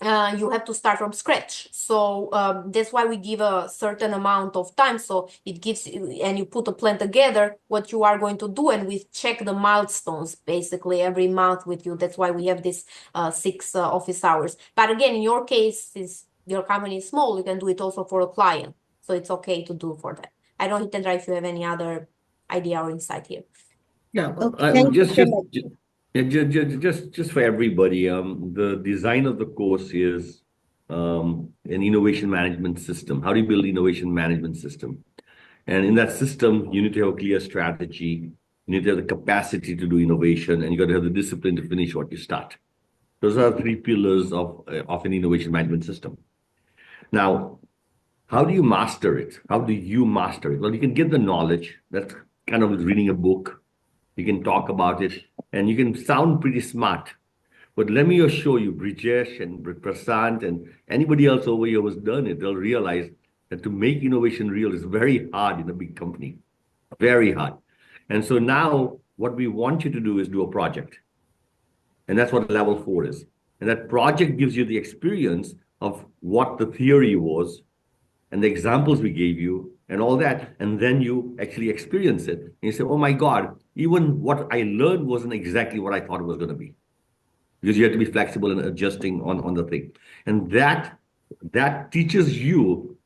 you have to start from scratch. So that's why we give a certain amount of time. So it gives you, and you put a plan together, what you are going to do, and we check the milestones basically every month with you. That's why we have this 6 office hours. But again, in your case, since your company is small, you can do it also for a client. So it's okay to do for that. I don't know, Hitendra, if you have any other idea or insight here. Yeah, Okay, thank you so much. just for everybody, the design of the course is an innovation management system. How do you build innovation management system? And in that system, you need to have a clear strategy. You need to have the capacity to do innovation, and you got to have the discipline to finish what you start. Those are 3 pillars of an innovation management system. Now, how do you master it? How do you master it? Well, you can get the knowledge. That's kind of reading a book. You can talk about it, and you can sound pretty smart. But let me assure you, Brijesh and Prasant and anybody else over here who's done it, they'll realize that to make innovation real is very hard in a big company. Very hard. And so now what we want you to do is do a project. And that's what level 4 is. And that project gives you the experience of what the theory was and the examples we gave you and all that. And then you actually experience it. And you say, oh my God, even what I learned wasn't exactly what I thought it was going to be. Because you have to be flexible and adjusting on the thing. And that teaches you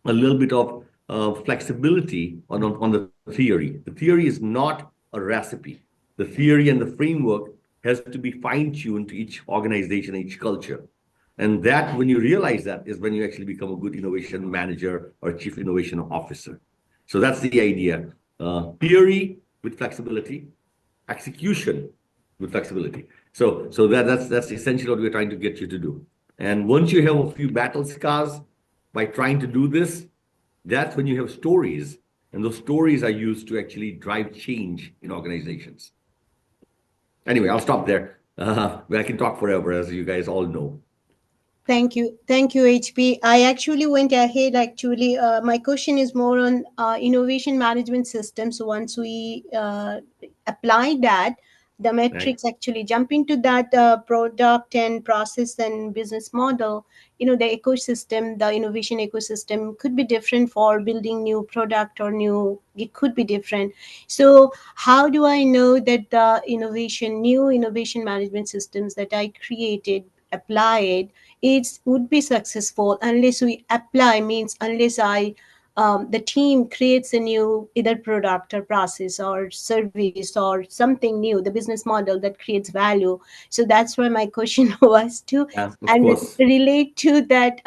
a little bit of flexibility on the theory. The theory is not a recipe. The theory and the framework has to be fine-tuned to each organization, each culture. And that, when you realize that, is when you actually become a good innovation manager or chief innovation officer. So that's the idea. Theory with flexibility, execution with flexibility. So that's essentially what we're trying to get you to do. And once you have a few battle scars by trying to do this, that's when you have stories. And those stories are used to actually drive change in organizations. Anyway, I'll stop there. I can talk forever, as you guys all know. Thank you. Thank you, HP. I actually went ahead. Actually, my question is more on innovation management system. So once we apply that, the metrics actually jump into that product and process and business model. The ecosystem, the innovation ecosystem could be different for building new product or new, it could be different. So how do I know that the new innovation management systems that I created, applied, it would be successful unless we apply, means unless the team creates a new either product or process or service or something new, the business model that creates value. So that's why my question was to, of and course. relate to that.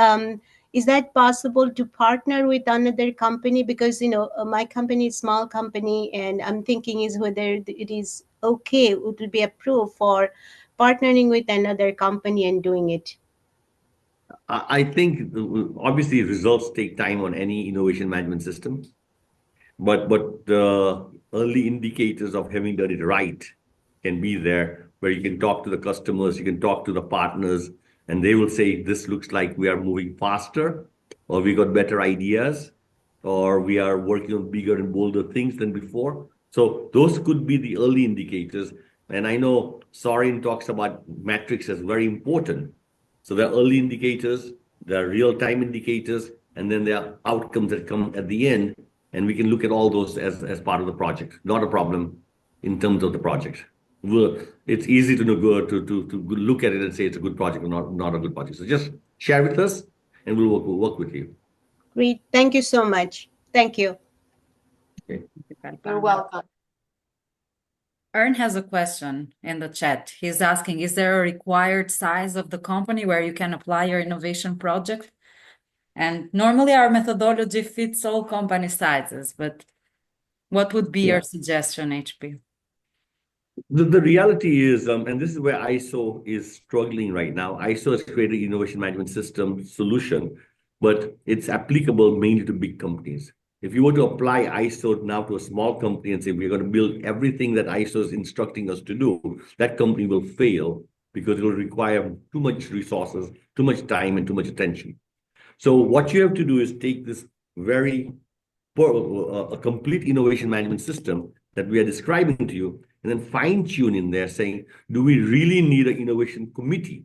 Is that possible to partner with another company? Because my company is small company, and I'm thinking is whether it is okay, it will be approved for partnering with another company and doing it. I think obviously results take time on any innovation management system, but the early indicators of having done it right can be there, where you can talk to the customers, you can talk to the partners, and they will say, this looks like we are moving faster, or we got better ideas, or we are working on bigger and bolder things than before. So those could be the early indicators. And I know Sorin talks about metrics as very important. So there are early indicators, there are real-time indicators, and then there are outcomes that come at the end. And we can look at all those as part of the project. Not a problem in terms of the project. It's easy to look at it and say it's a good project or not a good project. So just share with us, and we'll work with you. Great. Thank you so much. Thank you. Okay. You're welcome. Ern has a question in the chat. He's asking, is there a required size of the company where you can apply your innovation project? And normally our methodology fits all company sizes, but what would be your suggestion, HP? The reality is, and this is where ISO is struggling right now. ISO has created an innovation management system solution, but it's applicable mainly to big companies. If you were to apply ISO now to a small company and say, we're going to build everything that ISO is instructing us to do, that company will fail because it will require too much resources, too much time, and too much attention. So what you have to do is take this a complete innovation management system that we are describing to you, and then fine tune in there saying, do we really need an innovation committee?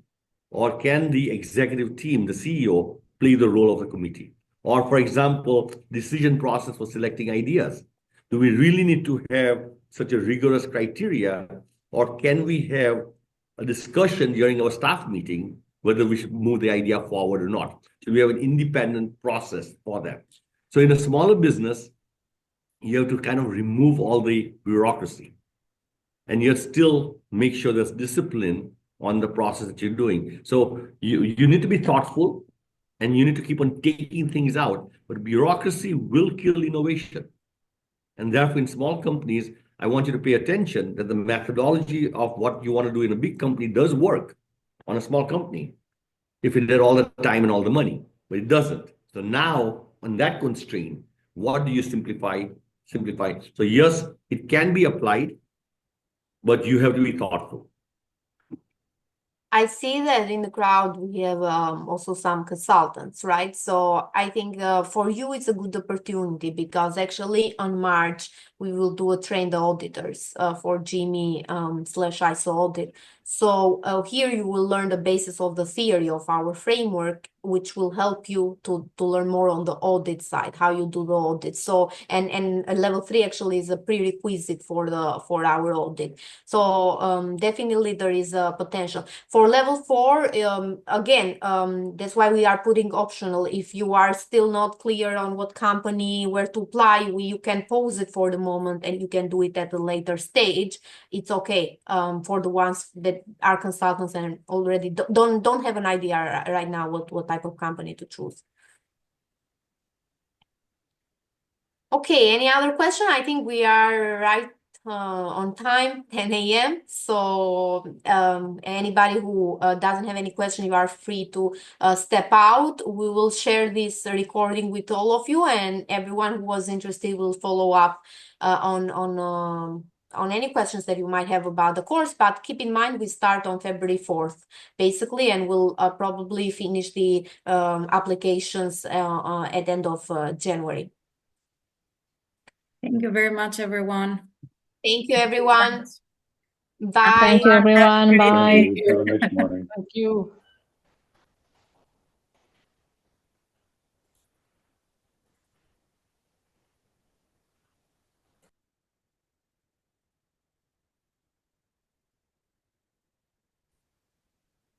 Or can the executive team, the CEO, play the role of the committee? Or, for example, decision process for selecting ideas. Do we really need to have such a rigorous criteria, or can we have a discussion during our staff meeting whether we should move the idea forward or not? So we have an independent process for that. So in a smaller business, you have to kind of remove all the bureaucracy, and yet still make sure there's discipline on the process that you're doing. So you need to be thoughtful, and you need to keep on taking things out, but bureaucracy will kill innovation. And therefore, in small companies, I want you to pay attention that the methodology of what you want to do in a big company does work on a small company if it had all the time and all the money, but it doesn't. So now, on that constraint, what do you simplify? So yes, it can be applied, but you have to be thoughtful. I see that in the crowd we have also some consultants, right? So I think for you it's a good opportunity, because actually on March we will do a trained auditors for Jimmy / ISO audit. So here you will learn the basis of the theory of our framework, which will help you to learn more on the audit side, how you do the audit. So and level 3 actually is a prerequisite for our audit. So definitely there is a potential. For level 4, again, that's why we are putting optional. If you are still not clear on what company, where to apply, you can pause it for the moment and you can do it at a later stage. It's okay for the ones that are consultants and already don't have an idea right now what type of company to choose. Okay, any other question? I think we are right on time, 10 a.m. So anybody who doesn't have any question, you are free to step out. We will share this recording with all of you, and everyone who was interested will follow up on any questions that you might have about the course. But keep in mind, we start on February 4th, basically, and we'll probably finish the applications at the end of January. Thank you very much, everyone. Thank you, everyone. Bye. Thank you, everyone. Bye. Have a nice morning. Thank you.